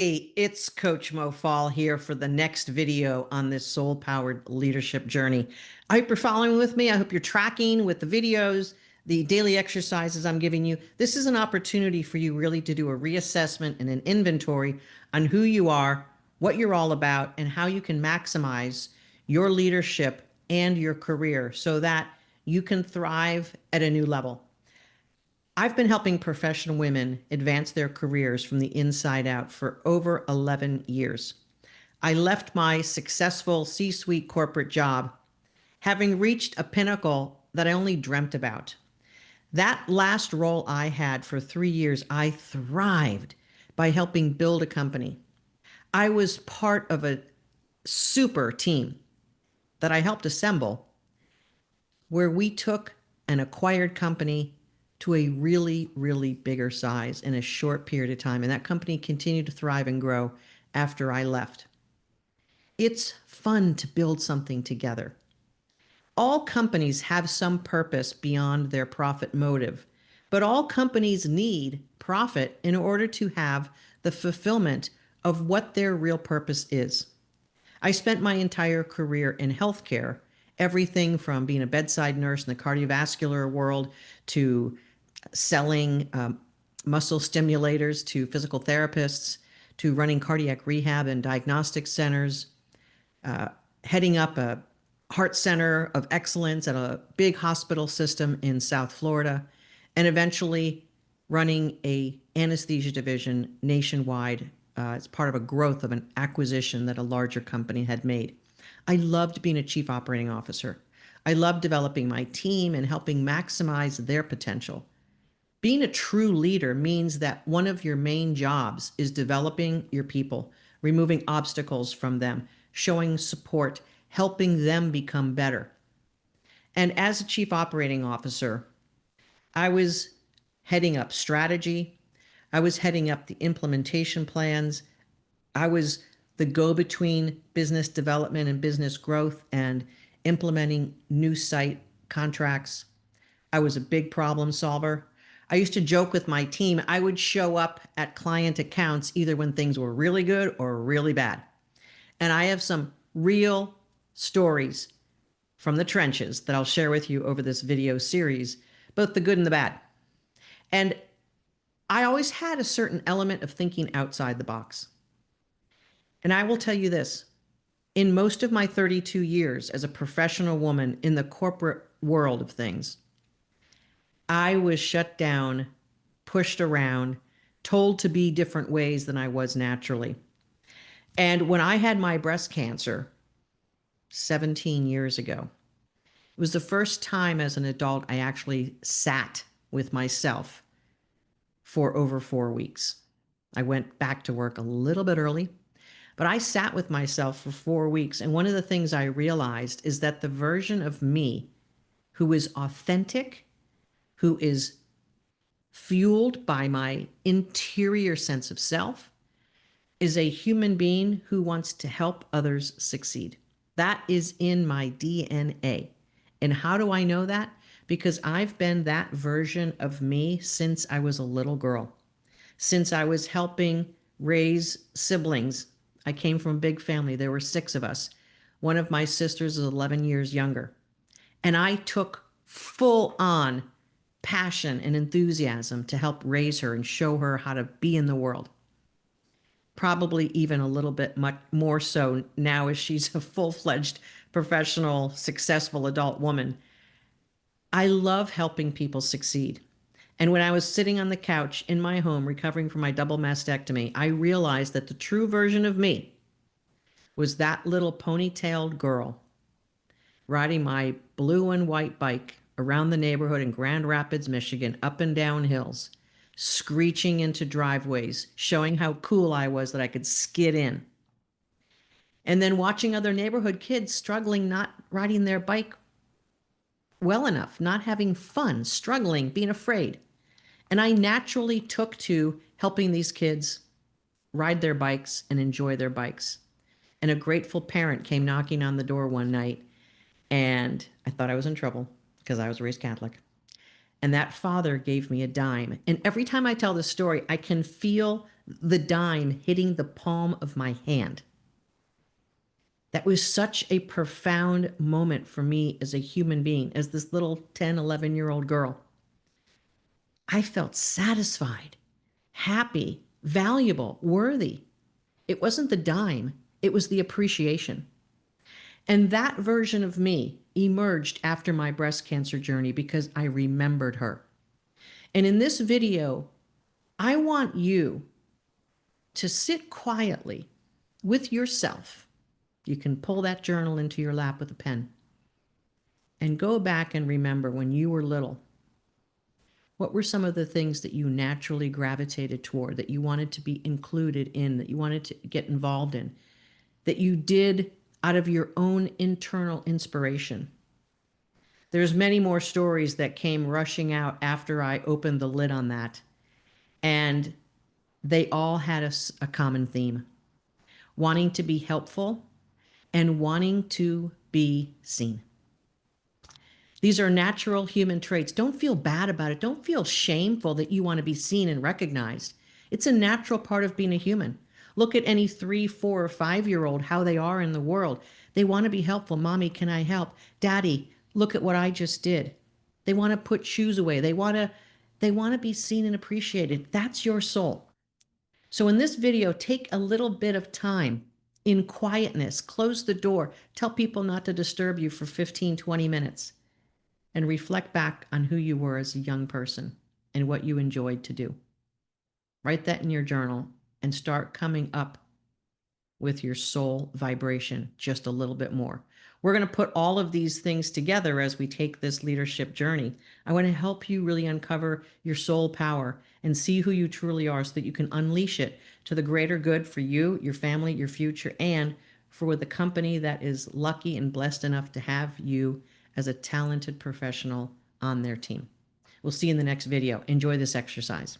Hey, it's Coach Mo Faul here for the next video on this soul-powered leadership journey. I hope you're following with me. I hope you're tracking with the videos, the daily exercises I'm giving you. This is an opportunity for you really to do a reassessment and an inventory on who you are, what you're all about, and how you can maximize your leadership and your career so that you can thrive at a new level. I've been helping professional women advance their careers from the inside out for over 11 years. I left my successful C-suite corporate job having reached a pinnacle that I only dreamt about. That last role I had for 3 years, I thrived by helping build a company. I was part of a super team that I helped assemble where we took an acquired company to a really, really bigger size in a short period of time. And that company continued to thrive and grow after I left. It's fun to build something together. All companies have some purpose beyond their profit motive, but all companies need profit in order to have the fulfillment of what their real purpose is. I spent my entire career in healthcare, everything from being a bedside nurse in the cardiovascular world to selling muscle stimulators to physical therapists, to running cardiac rehab and diagnostic centers, heading up a heart center of excellence at a big hospital system in South Florida, and eventually running a anesthesia division nationwide as part of a growth of an acquisition that a larger company had made. I loved being a chief operating officer. I loved developing my team and helping maximize their potential. Being a true leader means that one of your main jobs is developing your people, removing obstacles from them, showing support, helping them become better. And as a chief operating officer, I was heading up strategy. I was heading up the implementation plans. I was the go-between business development and business growth and implementing new site contracts. I was a big problem solver. I used to joke with my team, I would show up at client accounts either when things were really good or really bad. And I have some real stories from the trenches that I'll share with you over this video series, both the good and the bad. And I always had a certain element of thinking outside the box. And I will tell you this, in most of my 32 years as a professional woman in the corporate world of things, I was shut down, pushed around, told to be different ways than I was naturally. And when I had my breast cancer 17 years ago, it was the first time as an adult I actually sat with myself for over 4 weeks. I went back to work a little bit early, but I sat with myself for 4 weeks. And one of the things I realized is that the version of me who is authentic, who is fueled by my interior sense of self, is a human being who wants to help others succeed. That is in my DNA. And how do I know that? Because I've been that version of me since I was a little girl, since I was helping raise siblings. I came from a big family. There were 6 of us. One of my sisters is 11 years younger. And I took full on passion and enthusiasm to help raise her and show her how to be in the world. Probably even a little bit much more so now as she's a full-fledged professional, successful adult woman. I love helping people succeed. And when I was sitting on the couch in my home recovering from my double mastectomy, I realized that the true version of me was that little ponytailed girl riding my blue and white bike around the neighborhood in Grand Rapids, Michigan, up and down hills, screeching into driveways, showing how cool I was that I could skid in. And then watching other neighborhood kids struggling, not riding their bike well enough, not having fun, struggling, being afraid. And I naturally took to helping these kids ride their bikes and enjoy their bikes. And a grateful parent came knocking on the door one night, and I thought I was in trouble because I was raised Catholic. And that father gave me a dime. And every time I tell this story, I can feel the dime hitting the palm of my hand. That was such a profound moment for me as a human being, as this little 10, 11-year-old girl. I felt satisfied, happy, valuable, worthy. It wasn't the dime, it was the appreciation. And that version of me emerged after my breast cancer journey because I remembered her. And in this video, I want you to sit quietly with yourself. You can pull that journal into your lap with a pen and go back and remember when you were little. What were some of the things that you naturally gravitated toward, that you wanted to be included in, that you wanted to get involved in, that you did out of your own internal inspiration? There's many more stories that came rushing out after I opened the lid on that. And they all had a common theme: wanting to be helpful and wanting to be seen. These are natural human traits. Don't feel bad about it. Don't feel shameful that you want to be seen and recognized. It's a natural part of being a human. Look at any 3, 4, or 5-year-old, how they are in the world. They want to be helpful. Mommy, can I help? Daddy, look at what I just did. They want to put shoes away. They want to be seen and appreciated. That's your soul. So in this video, take a little bit of time in quietness, close the door, tell people not to disturb you for 15, 20 minutes, and reflect back on who you were as a young person and what you enjoyed to do. Write that in your journal and start coming up with your soul vibration just a little bit more. We're going to put all of these things together as we take this leadership journey. I want to help you really uncover your soul power and see who you truly are so that you can unleash it to the greater good for you, your family, your future, and for the company that is lucky and blessed enough to have you as a talented professional on their team. We'll see you in the next video. Enjoy this exercise.